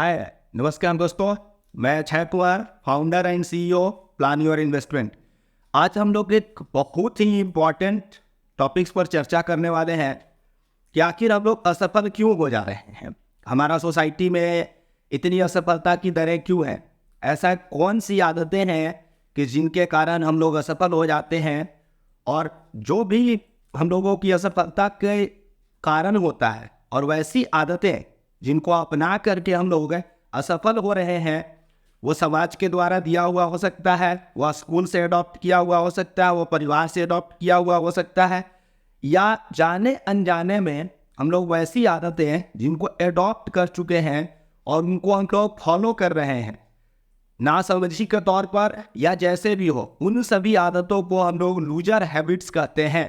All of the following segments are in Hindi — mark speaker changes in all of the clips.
Speaker 1: हाय, नमस्कार दोस्तों। मैं Akshay Kumar, founder and CEO plan your investment. आज हम लोग एक बहुत ही इम्पॉर्टेंट टॉपिक्स पर चर्चा करने वाले हैं कि आखिर हम लोग असफल क्यों हो जा रहे हैं। हमारा सोसाइटी में इतनी असफलता की दरें क्यों हैं? ऐसा कौन सी आदतें हैं कि जिनके कारण हम लोग असफल हो जाते हैं, और जो भी हम लोगों की असफलता के कारण होता है और वैसी आदतें जिनको अपना करके हम लोग असफल हो रहे हैं, वो समाज के द्वारा दिया हुआ हो सकता है, वह स्कूल से अडॉप्ट किया हुआ हो सकता है, वो परिवार से अडॉप्ट किया हुआ हो सकता है, या जाने अनजाने में हम लोग वैसी आदतें हैं जिनको अडॉप्ट कर चुके हैं और उनको हम लोग फॉलो कर रहे हैं ना समझी के तौर पर, या जैसे भी हो। उन सभी आदतों को हम लोग लूजर हैबिट्स कहते हैं।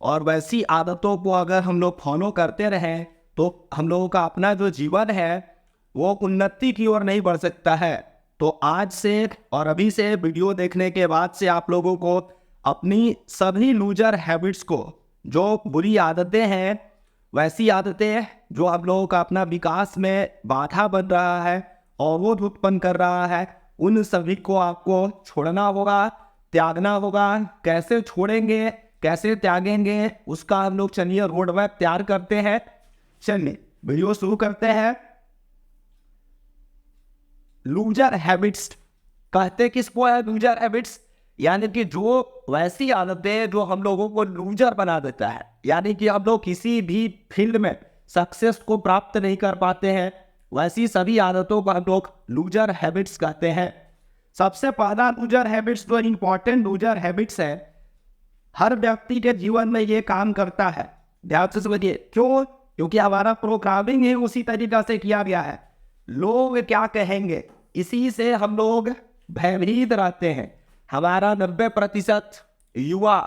Speaker 1: और वैसी आदतों को अगर हम लोग फॉलो करते रहें तो हम लोगों का अपना जो जीवन है वो उन्नति की ओर नहीं बढ़ सकता है। तो आज से और अभी से वीडियो देखने के बाद से आप लोगों को अपनी सभी लूजर हैबिट्स को, जो बुरी आदतें हैं, वैसी आदतें जो हम लोगों का अपना विकास में बाधा बन रहा है, अवरोध उत्पन्न कर रहा है, उन सभी को आपको छोड़ना होगा, त्यागना होगा। कैसे छोड़ेंगे, कैसे त्यागेंगे, उसका हम लोग चलिए रोड मैप तैयार करते हैं। चलिए वीडियो शुरू करते हैं। लूजर हैबिट्स कहते किसको है? लूजर हैबिट्स यानी कि जो वैसी आदतें जो हम लोगों को लूजर बना देता है, यानी कि हम लोग किसी भी फील्ड में सक्सेस को प्राप्त नहीं कर पाते हैं, वैसी सभी आदतों को हम लोग लूजर हैबिट्स कहते हैं। सबसे पहला लूजर हैबिट्स, जो इंपॉर्टेंट लूजर हैबिट्स है, हर व्यक्ति के जीवन में ये काम करता है। ध्यान से समझिए। क्यों? क्योंकि हमारा प्रोग्रामिंग ही उसी तरीका से किया गया है। लोग क्या कहेंगे, इसी से हम लोग भयभीत रहते हैं। हमारा 90% युवा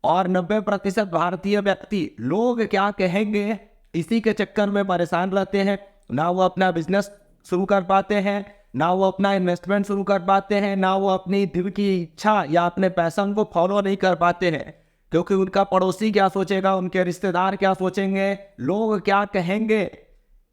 Speaker 1: और 90% भारतीय व्यक्ति लोग क्या कहेंगे इसी के चक्कर में परेशान रहते हैं। ना वो अपना बिजनेस शुरू कर पाते हैं, ना वो अपना इन्वेस्टमेंट शुरू कर पाते हैं, ना वो अपनी दिल की इच्छा या अपने पैशन को फॉलो नहीं कर पाते हैं, क्योंकि उनका पड़ोसी क्या सोचेगा, उनके रिश्तेदार क्या सोचेंगे, लोग क्या कहेंगे।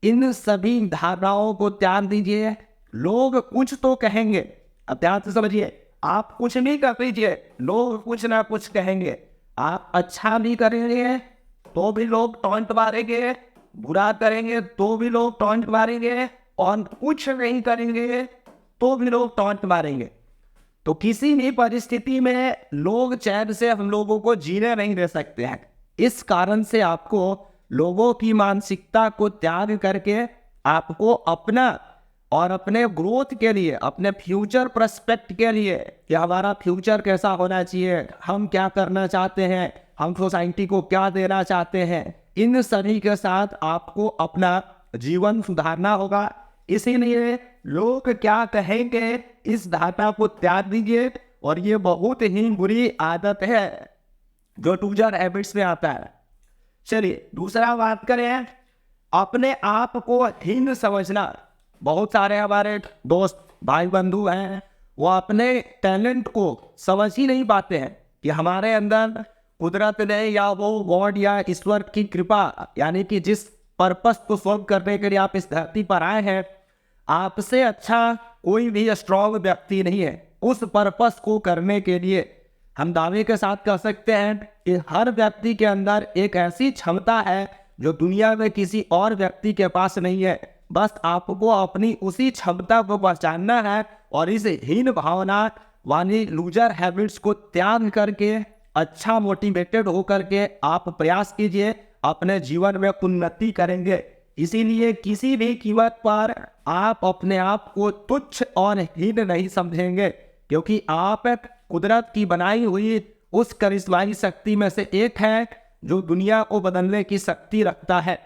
Speaker 1: इन सभी धारणाओं को त्याग दीजिए। लोग कुछ तो कहेंगे। अब ध्यान से समझिए, आप कुछ नहीं कर दीजिए, लोग कुछ ना कुछ कहेंगे। आप अच्छा भी करेंगे तो भी लोग टॉन्ट मारेंगे, बुरा करेंगे तो भी लोग टॉन्ट मारेंगे, और कुछ नहीं करेंगे तो भी लोग टॉन्ट मारेंगे। तो किसी भी परिस्थिति में लोग चैन से हम लोगों को जीने नहीं दे सकते हैं। इस कारण से आपको लोगों की मानसिकता को त्याग करके आपको अपना और अपने ग्रोथ के लिए, अपने फ्यूचर प्रोस्पेक्ट के लिए कि हमारा फ्यूचर कैसा होना चाहिए, हम क्या करना चाहते हैं, हम सोसाइटी को क्या देना चाहते हैं, इन सभी के साथ आपको अपना जीवन सुधारना होगा। इसीलिए लोग क्या कहेंगे इस धारणा को त्याग दीजिए। और ये बहुत ही बुरी आदत है जो लूजर हैबिट्स में आता है। चलिए दूसरा बात करें, अपने आप को हीन समझना। बहुत सारे हमारे दोस्त भाई बंधु हैं, वो अपने टैलेंट को समझ ही नहीं पाते हैं कि हमारे अंदर कुदरत ने या वो गॉड या ईश्वर की कृपा, यानी कि जिस पर्पस को सॉल्व करने के लिए आप इस धरती पर आए हैं, आपसे अच्छा कोई भी स्ट्रॉन्ग व्यक्ति नहीं है उस पर्पस को करने के लिए। हम दावे के साथ कह सकते हैं कि हर व्यक्ति के अंदर एक ऐसी क्षमता है जो दुनिया में किसी और व्यक्ति के पास नहीं है। बस आपको अपनी उसी क्षमता को पहचानना है और इस हीन भावना वाली लूजर हैबिट्स को त्याग करके अच्छा मोटिवेटेड होकर के आप प्रयास कीजिए, अपने जीवन में उन्नति करेंगे। इसीलिए किसी भी कीमत पर आप अपने आप को तुच्छ और हीन नहीं समझेंगे, क्योंकि आप कुदरत की बनाई हुई उस करिश्माई शक्ति में से एक है जो दुनिया को बदलने की शक्ति रखता है।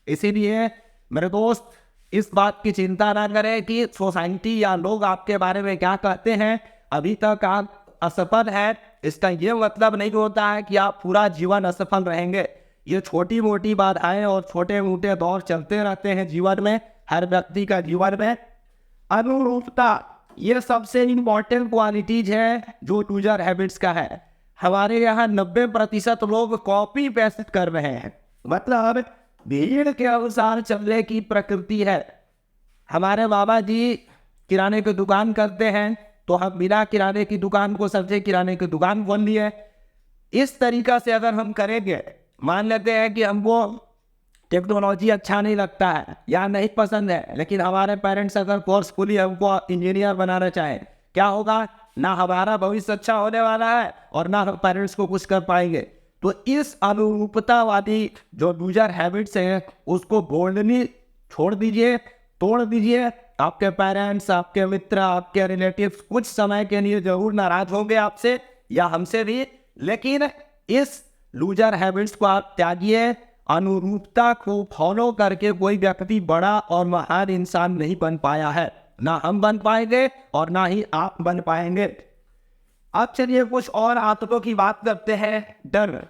Speaker 1: इसीलिए मेरे दोस्त, इस बात की चिंता ना करें कि सोसाइटी या लोग आपके बारे में क्या कहते हैं। अभी तक आप असफल हैं, इसका ये मतलब नहीं होता है कि आप पूरा जीवन असफल रहेंगे। ये छोटी मोटी बाधाएं और छोटे मोटे दौर चलते रहते हैं जीवन में, हर व्यक्ति का जीवन में। अनुरूपता, ये सबसे इंपॉर्टेंट क्वालिटीज है जो लूजर हैबिट्स का है। हमारे यहाँ 90% लोग कॉपी पेस्ट कर रहे हैं, मतलब भीड़ के अनुसार चलने की प्रकृति है। हमारे बाबा जी किराने की दुकान करते हैं, तो हम बिना किराने की दुकान को समझे किराने की दुकान खोल लिए। इस तरीका से अगर हम करेंगे, मान लेते हैं कि हमको टेक्नोलॉजी अच्छा नहीं लगता है या नहीं पसंद है, लेकिन हमारे पेरेंट्स अगर फोर्सफुली हमको इंजीनियर बनाना चाहें, क्या होगा? ना हमारा भविष्य अच्छा होने वाला है और ना हम पेरेंट्स को कुछ कर पाएंगे। तो इस अनुरूपतावादी जो लूजर हैबिट्स हैं उसको बोलनी छोड़ दीजिए, तोड़ दीजिए। आपके पेरेंट्स, आपके मित्र, आपके रिलेटिव्स कुछ समय के लिए जरूर नाराज होंगे आपसे या हमसे भी, लेकिन इस लूजर हैबिट्स को आप त्यागिए। अनुरूपता को फॉलो करके कोई व्यक्ति बड़ा और महान इंसान नहीं बन पाया है, ना हम बन पाएंगे और ना ही आप बन पाएंगे। अब चलिए कुछ और आदतों की बात करते हैं। डर।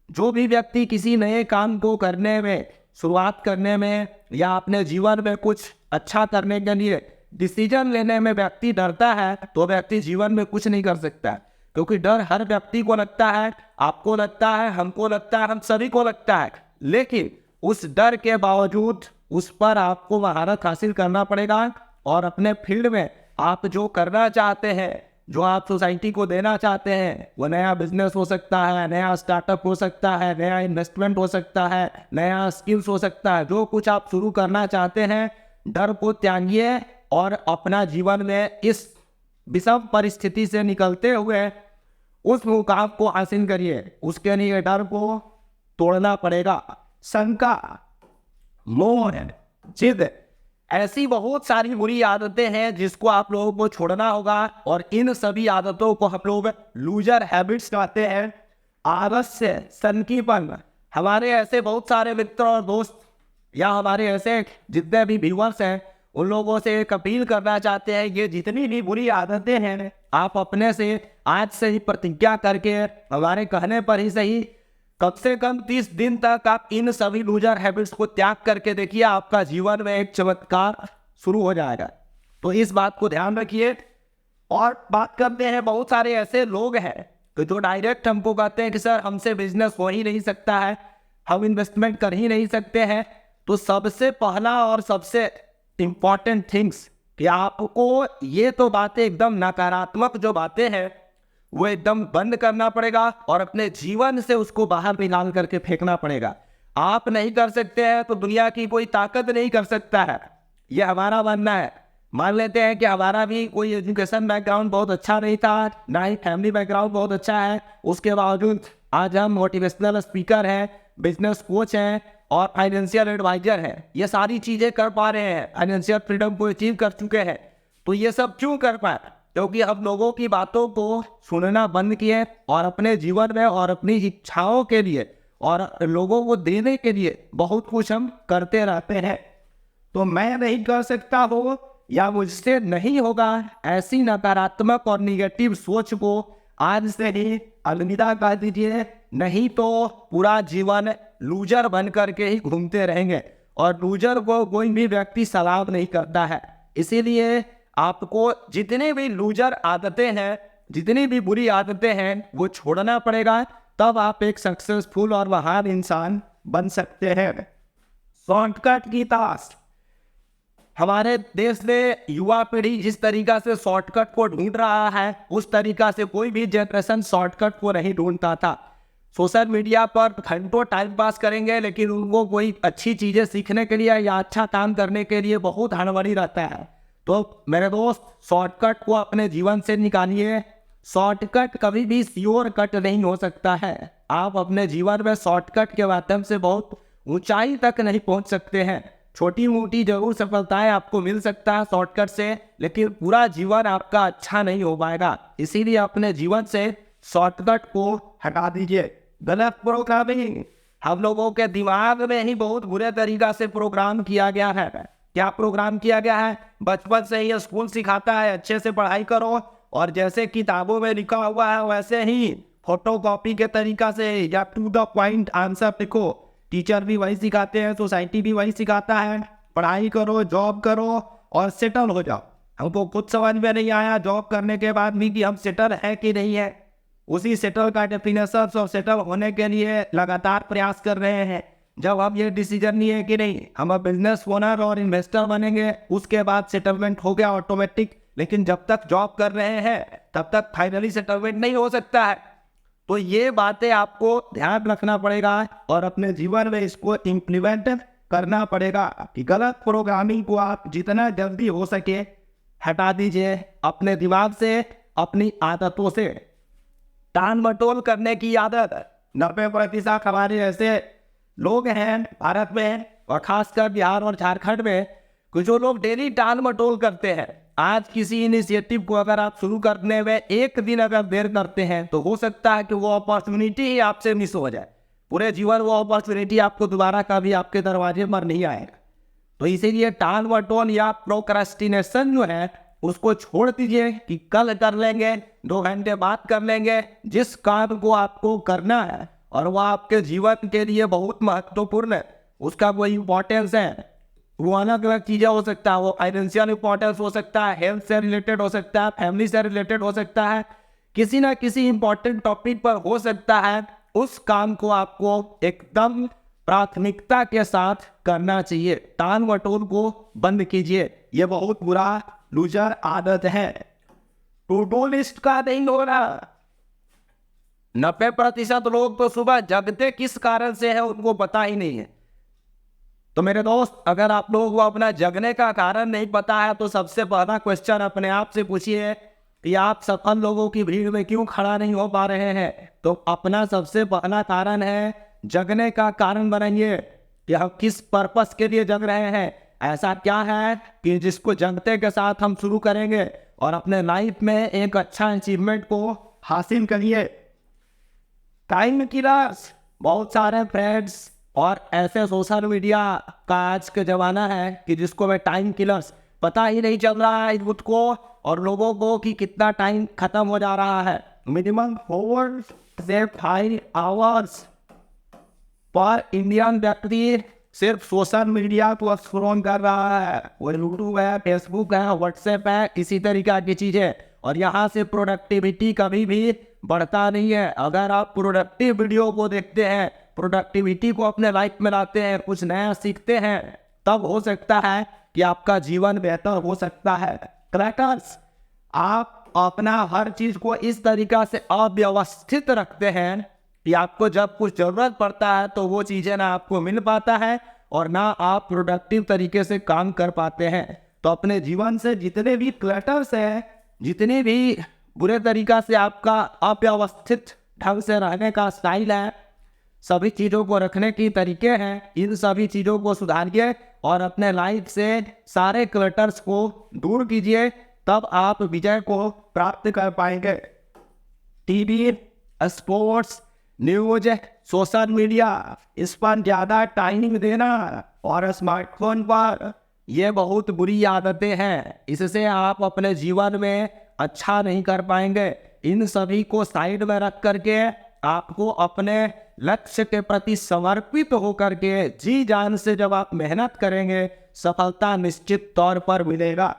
Speaker 1: जो भी व्यक्ति किसी नए काम को करने में, शुरुआत करने में या अपने जीवन में कुछ अच्छा करने के लिए डिसीजन लेने में व्यक्ति डरता है, तो व्यक्ति जीवन में कुछ नहीं कर सकता। क्योंकि डर हर व्यक्ति को लगता है, आपको लगता है, हमको लगता है, हम सभी को लगता है। लेकिन उस डर के बावजूद उस पर आपको महारत हासिल करना पड़ेगा और अपने फील्ड में आप जो करना चाहते हैं, जो आप सोसाइटी को देना चाहते हैं, वो नया बिजनेस हो सकता है, नया स्टार्टअप हो सकता है, नया इन्वेस्टमेंट हो सकता है, नया स्किल्स हो सकता है। जो कुछ आप शुरू करना चाहते हैं, डर को त्यागिए और अपना जीवन में इस विषम परिस्थिति से निकलते हुए उस मुकाम को हासिल करिए। उसके लिए डर को तोड़ना पड़ेगा। शंका, मोह, जिद, ऐसी बहुत सारी बुरी आदतें हैं जिसको आप लोगों को छोड़ना होगा और इन सभी आदतों को हम लोग लूजर हैबिट्स कहते हैं। आलस्य, सनकीपन। हमारे ऐसे बहुत सारे मित्र और दोस्त या हमारे ऐसे जितने भी व्यूअर्स हैं, उन लोगों से एक अपील करना चाहते हैं, ये जितनी भी बुरी आदतें हैं आप अपने से आज से ही प्रतिज्ञा करके, हमारे कहने पर ही सही, कम से कम 30 दिन तक आप इन सभी लूजर हैबिट्स को त्याग करके देखिए, आपका जीवन में एक चमत्कार शुरू हो जाएगा। तो इस बात को ध्यान रखिए। और बात करते हैं, बहुत सारे ऐसे लोग हैं कि जो डायरेक्ट हमको कहते हैं कि सर हमसे बिजनेस हो ही नहीं सकता है, हम इन्वेस्टमेंट कर ही नहीं सकते हैं। तो सबसे पहला और सबसे इम्पॉर्टेंट थिंग्स कि आपको ये तो बातें एकदम नकारात्मक जो बातें हैं वो एकदम बंद करना पड़ेगा और अपने जीवन से उसको बाहर निकाल करके फेंकना पड़ेगा। आप नहीं कर सकते हैं तो दुनिया की कोई ताकत नहीं कर सकता है, ये हमारा मानना है। मान लेते हैं कि हमारा भी कोई एजुकेशन बैकग्राउंड बहुत अच्छा नहीं था, ना ही फैमिली बैकग्राउंड बहुत अच्छा है, उसके बावजूद आज हम मोटिवेशनल स्पीकर हैं, बिजनेस कोच हैं और फाइनेंशियल एडवाइजर हैं। ये सारी चीज़ें कर पा रहे हैं, फाइनेंशियल फ्रीडम को अचीव कर चुके हैं। तो ये सब क्यों कर पाए? क्योंकि हम लोगों की बातों को सुनना बंद किए और अपने जीवन में और अपनी इच्छाओं के लिए और लोगों को देने के लिए बहुत कुछ हम करते रहते हैं। तो मैं नहीं कर सकता हो या मुझसे नहीं होगा, ऐसी नकारात्मक और निगेटिव सोच को आज से ही अलविदा कर दीजिए, नहीं तो पूरा जीवन लूजर बन करके ही घूमते रहेंगे और लूजर को कोई भी व्यक्ति सलाम नहीं करता है। इसीलिए आपको जितनी भी लूजर आदतें हैं, जितनी भी बुरी आदतें हैं, वो छोड़ना पड़ेगा, तब आप एक सक्सेसफुल और महान इंसान बन सकते हैं। शॉर्टकट की तलाश। हमारे देश में युवा पीढ़ी जिस तरीका से शॉर्टकट को ढूंढ रहा है, उस तरीका से कोई भी जनरेशन शॉर्टकट को नहीं ढूंढता था। सोशल मीडिया पर घंटों टाइम पास करेंगे, लेकिन उनको कोई अच्छी चीज़ें सीखने के लिए या अच्छा काम करने के लिए बहुत हड़बड़ी रहता है। तो मेरे दोस्त, शॉर्टकट को अपने जीवन से निकालिए। शॉर्टकट कभी भी श्योर कट नहीं हो सकता है। आप अपने जीवन में शॉर्टकट के माध्यम से बहुत ऊंचाई तक नहीं पहुंच सकते हैं। छोटी मोटी जरूर सफलताएं आपको मिल सकता है शॉर्टकट से, लेकिन पूरा जीवन आपका अच्छा नहीं हो पाएगा। इसीलिए अपने जीवन से शॉर्टकट को हटा दीजिए। गलत प्रोग्रामिंग। हम लोगों के दिमाग में ही बहुत बुरे तरीका से प्रोग्राम किया गया है। क्या प्रोग्राम किया गया है? बचपन से ही स्कूल सिखाता है अच्छे से पढ़ाई करो और जैसे किताबों में लिखा हुआ है वैसे ही फोटोकॉपी के तरीका से या टू द पॉइंट आंसर लिखो। टीचर भी वही सिखाते हैं, सोसाइटी भी वही सिखाता है, पढ़ाई करो, जॉब करो और सेटल हो जाओ। हमको कुछ समझ में नहीं आया जॉब करने के बाद भी कि हम सेटल है कि नहीं है। उसी सेटल का डेफिनेशन और सेटल होने के लिए लगातार प्रयास कर रहे हैं। जब हम ये डिसीजन नहीं है कि नहीं हम अब बिजनेस ओनर और इन्वेस्टर बनेंगे, उसके बाद सेटलमेंट हो गया ऑटोमेटिक, लेकिन जब तक जॉब कर रहे हैं तब तक फाइनली सेटलमेंट नहीं हो सकता है। तो ये बातें आपको ध्यान रखना पड़ेगा और अपने जीवन में इसको इम्प्लीमेंट करना पड़ेगा कि गलत प्रोग्रामिंग को आप जितना जल्दी हो सके हटा दीजिए अपने दिमाग से, अपनी आदतों से। टाल मटोल करने की आदत 90% हमारे ऐसे लोग हैं भारत में और खासकर बिहार और झारखंड में कि जो लोग डेली टाल मटोल करते हैं। आज किसी इनिशिएटिव को अगर आप शुरू करने में एक दिन अगर देर करते हैं तो हो सकता है कि वो अपॉर्चुनिटी ही आपसे मिस हो जाए, पूरे जीवन वो अपॉर्चुनिटी आपको दोबारा कभी आपके दरवाजे पर नहीं आएगा। तो इसीलिए टाल मटोल या प्रोक्रेस्टिनेशन जो है उसको छोड़ दीजिए कि कल कर लेंगे, 2 घंटे बाद कर लेंगे। जिस काम को आपको करना है और वह आपके जीवन के लिए बहुत महत्वपूर्ण है, उसका कोई इम्पोर्टेंस है, वो अलग अलग चीज़ें हो सकता है। वो फाइनेंशियल इम्पोर्टेंस हो सकता है, हेल्थ से रिलेटेड हो सकता है, फैमिली से रिलेटेड हो सकता है, किसी ना किसी इम्पोर्टेंट टॉपिक पर हो सकता है। उस काम को आपको एकदम प्राथमिकता के साथ करना चाहिए। टाल मटोल को बंद कीजिए, ये बहुत बुरा लूजर आदत है। टू डू लिस्ट का नहीं हो रहा। 90% लोग तो सुबह जगते किस कारण से है उनको पता ही नहीं है। तो मेरे दोस्त, अगर आप लोगों को अपना जगने का कारण नहीं पता है तो सबसे पहला क्वेश्चन अपने आप से पूछिए कि आप सफल लोगों की भीड़ में क्यों खड़ा नहीं हो पा रहे हैं। तो अपना सबसे पहला कारण है जगने का कारण बनाइए कि हम किस पर्पस के लिए जग रहे हैं। ऐसा क्या है कि जिसको जगते के साथ हम शुरू करेंगे और अपने लाइफ में एक अच्छा अचीवमेंट को हासिल करिए। टाइम किलर्स, बहुत सारे फ्रेंड्स और ऐसे सोशल मीडिया का आज का जमाना है कि जिसको मैं टाइम किलर्स, पता ही नहीं चल रहा है यूथ को और लोगों को कि कितना टाइम खत्म हो जा रहा है। मिनिमम 4 से 5 आवर्स पर इंडियन व्यक्ति सिर्फ सोशल मीडिया को स्क्रॉल कर रहा है। वो यूट्यूब है, फेसबुक है, व्हाट्सएप है, इसी तरीका की चीज़ें, और यहाँ से प्रोडक्टिविटी कभी भी बढ़ता नहीं है। अगर आप प्रोडक्टिव वीडियो को देखते हैं, प्रोडक्टिविटी को अपने लाइफ में लाते हैं, कुछ नया सीखते हैं, तब हो सकता है कि आपका जीवन बेहतर हो सकता है। क्रैकर्स, आप अपना हर चीज़ को इस तरीका से अव्यवस्थित रखते हैं कि आपको जब कुछ ज़रूरत पड़ता है तो वो चीज़ें ना आपको मिल पाता है और ना आप प्रोडक्टिव तरीके से काम कर पाते हैं। तो अपने जीवन से जितने भी क्लटर्स हैं, जितने भी बुरे तरीका से आपका अव्यवस्थित ढंग से रहने का स्टाइल है, सभी चीज़ों को रखने की तरीके हैं, इन सभी चीज़ों को सुधारिए और अपने लाइफ से सारे क्लटर्स को दूर कीजिए, तब आप विजय को प्राप्त कर पाएंगे। TV, sports, news, social media, इस पर ज़्यादा टाइम देना और स्मार्टफोन पर, ये बहुत बुरी आदतें हैं। इससे आप अपने जीवन में अच्छा नहीं कर पाएंगे। इन सभी को साइड में रख करके आपको अपने लक्ष्य के प्रति समर्पित होकर के जी जान से जब आप मेहनत करेंगे, सफलता निश्चित तौर पर मिलेगा।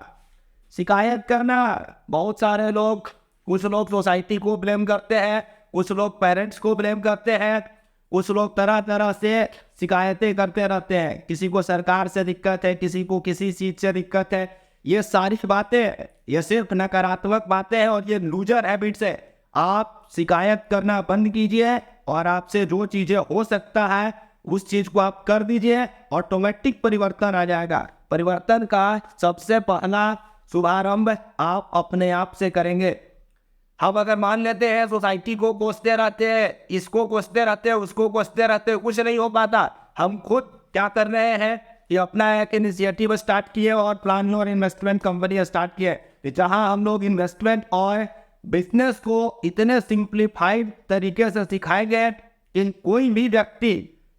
Speaker 1: शिकायत करना, बहुत सारे लोग, कुछ लोग सोसाइटी को ब्लेम करते हैं, कुछ लोग पेरेंट्स को ब्लेम करते हैं, कुछ लोग तरह तरह से शिकायतें करते रहते हैं। किसी को सरकार से दिक्कत है, किसी को किसी चीज़ से दिक्कत है। ये सारी बातें, ये सिर्फ नकारात्मक बातें हैं और ये लूजर हैबिट्स है। आप शिकायत करना बंद कीजिए और आपसे जो चीज़ें हो सकता है उस चीज़ को आप कर दीजिए, ऑटोमेटिक परिवर्तन आ जाएगा। परिवर्तन का सबसे पहला शुभारंभ आप अपने आप से करेंगे। हम अगर मान लेते हैं सोसाइटी को कोसते रहते हैं, इसको कोसते रहते हैं, उसको कोसते रहते हैं, कुछ नहीं हो पाता। हम खुद क्या कर रहे हैं कि अपना एक इनिशिएटिव स्टार्ट किए और प्लान और इन्वेस्टमेंट कंपनी स्टार्ट किए, जहां हम लोग इन्वेस्टमेंट और बिजनेस को इतने सिंप्लीफाइड तरीके से सिखाएंगे कि कोई भी व्यक्ति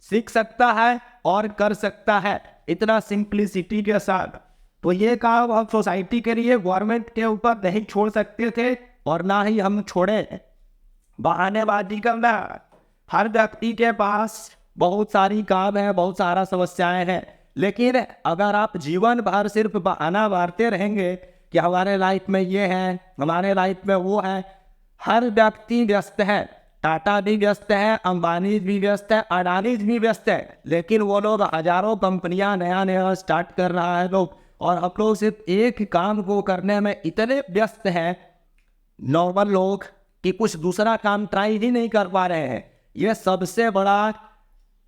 Speaker 1: सीख सकता है और कर सकता है, इतना सिंप्लिसिटी के साथ। तो ये काम हम सोसाइटी के लिए गवर्नमेंट के ऊपर नहीं छोड़ सकते थे और ना ही हम छोड़े। बहानेबाजी करना, हर व्यक्ति के पास बहुत सारी काम है, बहुत सारा समस्याएं हैं, लेकिन अगर आप जीवन भर सिर्फ बहाना मारते रहेंगे कि हमारे लाइफ में ये है, हमारे लाइफ में वो है, हर व्यक्ति व्यस्त है। टाटा भी व्यस्त है, अंबानी भी व्यस्त है, अडानी भी व्यस्त है, लेकिन वो लोग हजारों कंपनियां नया नया स्टार्ट कर रहा है लोग, और हम लोग सिर्फ एक काम को करने में इतने व्यस्त हैं नॉर्मल लोग कि कुछ दूसरा काम ट्राई ही नहीं कर पा रहे हैं। ये सबसे बड़ा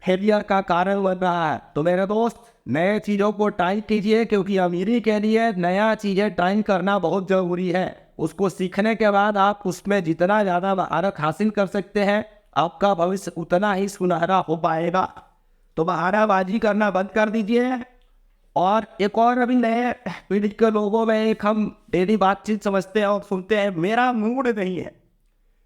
Speaker 1: फेलियर का कारण बन रहा है। तो मेरे दोस्त, नए चीज़ों को ट्राई कीजिए, क्योंकि अमीरी के लिए नया चीज़ें ट्राई करना बहुत ज़रूरी है। उसको सीखने के बाद आप उसमें जितना ज़्यादा महारत हासिल कर सकते हैं, आपका भविष्य उतना ही सुनहरा हो पाएगा। तो बहानाबाजी करना बंद कर दीजिए। और एक और अभी नए पीढ़ी के लोगों में एक हम डेली बातचीत समझते हैं और सुनते हैं, मेरा मूड नहीं है।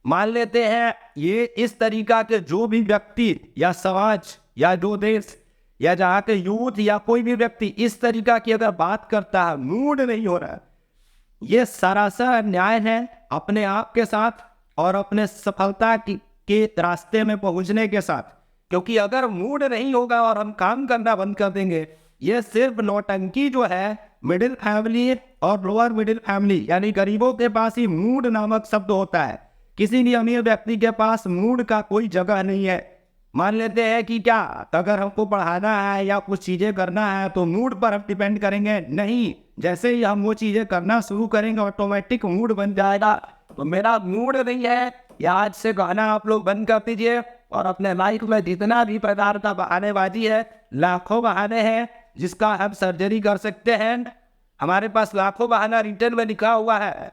Speaker 1: मान लेते हैं ये इस तरीका के जो भी व्यक्ति या समाज या जो देश या जहाँ के यूथ या कोई भी व्यक्ति इस तरीका की अगर बात करता है, मूड नहीं हो रहा है, ये सरासर अन्याय है अपने आप के साथ और अपने सफलता के रास्ते में पहुंचने के साथ। क्योंकि अगर मूड नहीं होगा और हम काम करना बंद कर देंगे, ये सिर्फ नौटंकी जो है मिडिल फैमिली और लोअर मिडिल फैमिली यानी गरीबों के पास ही मूड नामक शब्द होता है। किसी भी अमीर व्यक्ति के पास मूड का कोई जगह नहीं है। मान लेते हैं कि क्या अगर हमको पढ़ाना है या कुछ चीज़ें करना है तो मूड पर हम डिपेंड करेंगे, नहीं। जैसे ही हम वो चीज़ें करना शुरू करेंगे ऑटोमेटिक मूड बन जाएगा। तो मेरा मूड नहीं है, या आज से कहना आप लोग बंद कर दीजिए। और अपने लाइफ में जितना भी प्रकार का बहानेबाजी है, लाखों बहाने हैं जिसका हम सर्जरी कर सकते हैं। हमारे पास लाखों बहाना रिटर्न में लिखा हुआ है।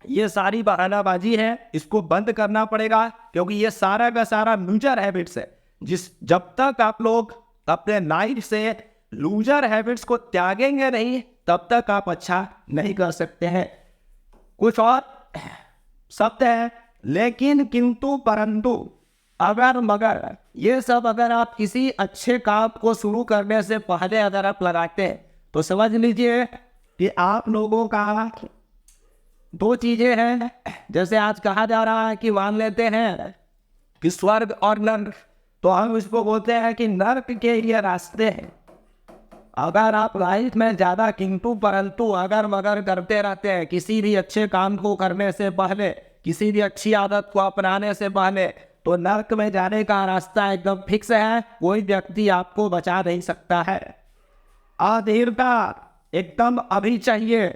Speaker 1: ये सारी बहानाबाजी है, इसको बंद करना पड़ेगा, क्योंकि ये सारा का सारा लूजर हैबिट्स है। जब तक आप लोग अपने लाइफ से लूजर हैबिट्स को त्यागेंगे नहीं, तब तक आप अच्छा नहीं कर सकते हैं। कुछ और शब्द है, लेकिन, किंतु, परंतु, अगर, मगर, ये सब अगर आप किसी अच्छे काम को शुरू करने से पहले अगर आप लगाते हैं तो समझ लीजिए कि आप लोगों का दो चीजें हैं। जैसे आज कहा जा रहा है कि मान लेते हैं कि स्वर्ग और नर्क, तो हम इसको बोलते हैं कि नर्क के ये रास्ते हैं। अगर आप लाइफ में ज्यादा किंतु परंतु अगर मगर करते रहते हैं किसी भी अच्छे काम को करने से पहले, किसी भी अच्छी आदत को अपनाने से पहले, तो नर्क में जाने का रास्ता एकदम फिक्स है। कोई व्यक्ति आपको बचा नहीं सकता है। अधीरता एकदम अभी चाहिए।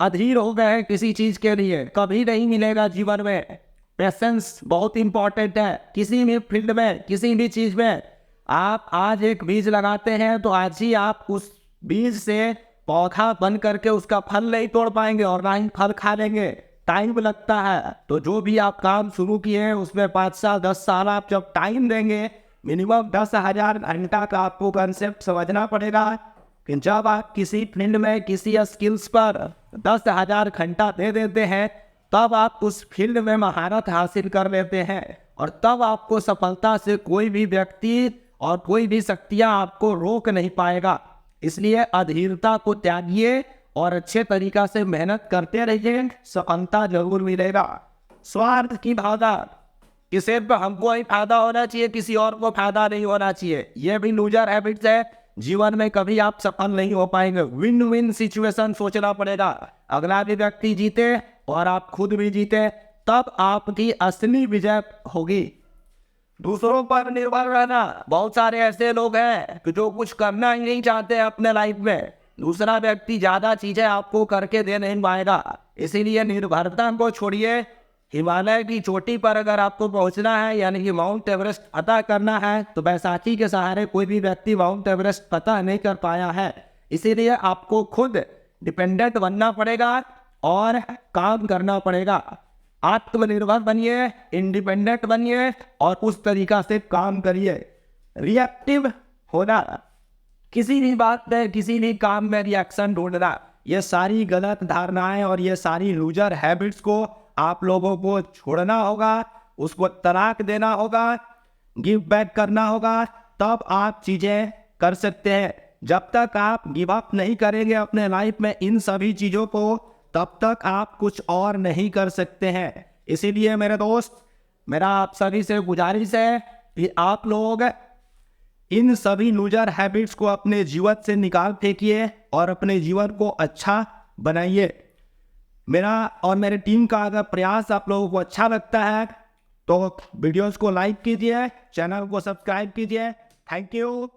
Speaker 1: अधीर हो गए किसी चीज के लिए कभी नहीं मिलेगा जीवन में। पेशेंस बहुत इंपॉर्टेंट है किसी भी फील्ड में, किसी भी चीज में। आप आज एक बीज लगाते हैं तो आज ही आप उस बीज से पौधा बन करके उसका फल नहीं तोड़ पाएंगे और ना ही फल खा लेंगे, टाइम लगता है। तो जो भी आप काम शुरू किए हैं उसमें 5 साल 10 साल आप जब टाइम देंगे, मिनिमम 10,000 घंटा का आपको कंसेप्ट समझना पड़ेगा कि जब आप किसी फील्ड में किसी स्किल्स पर 10,000 घंटा दे देते हैं, तब आप उस फील्ड में महारत हासिल कर लेते हैं और तब आपको सफलता से कोई भी व्यक्ति और कोई भी शक्तियाँ आपको रोक नहीं पाएगा। इसलिए अधीरता को त्यागिए और अच्छे तरीका से मेहनत करते रहिए, सफलता जरूर मिलेगा। स्वार्थ की भावना कि सिर्फ हमको ही फायदा होना चाहिए, किसी और को फायदा नहीं होना चाहिए, ये भी लूजर हैबिट्स है। जीवन में कभी आप सफल नहीं हो पाएंगे। विन विन सिचुएशन सोचना पड़ेगा। अगला भी व्यक्ति जीते और आप खुद भी जीते, तब आपकी असली विजय होगी। दूसरों पर निर्भर रहना, बहुत सारे ऐसे लोग हैं कि जो कुछ करना ही नहीं चाहते अपने लाइफ में। दूसरा व्यक्ति ज्यादा चीजें आपको करके दे नहीं पाएगा। इसीलिए निर्भरता को छोड़िए। हिमालय की चोटी पर अगर आपको पहुंचना है, यानी कि माउंट एवरेस्ट फतह करना है, तो बैसाखी के सहारे कोई भी व्यक्ति माउंट एवरेस्ट फतह नहीं कर पाया है। इसीलिए आपको खुद डिपेंडेंट बनना पड़ेगा और काम करना पड़ेगा। आत्मनिर्भर बनिए, इंडिपेंडेंट बनिए और उस तरीका से काम करिए। रिएक्टिव होना, किसी भी बात में, किसी भी काम में रिएक्शन ढूंढना, ये सारी गलत धारणाएं और ये सारी लूजर हैबिट्स को आप लोगों को छोड़ना होगा, उसको तलाक देना होगा, गिव बैक करना होगा, तब आप चीज़ें कर सकते हैं। जब तक आप गिव अप नहीं करेंगे अपने लाइफ में इन सभी चीज़ों को, तब तक आप कुछ और नहीं कर सकते हैं। इसीलिए मेरे दोस्त, मेरा आप सभी से गुजारिश है कि आप लोग इन सभी लूजर हैबिट्स को अपने जीवन से निकाल फेंकिए और अपने जीवन को अच्छा बनाइए। मेरा और मेरे टीम का अगर प्रयास आप लोगों को अच्छा लगता है तो वीडियोस को लाइक कीजिए, चैनल को सब्सक्राइब कीजिए। Thank you.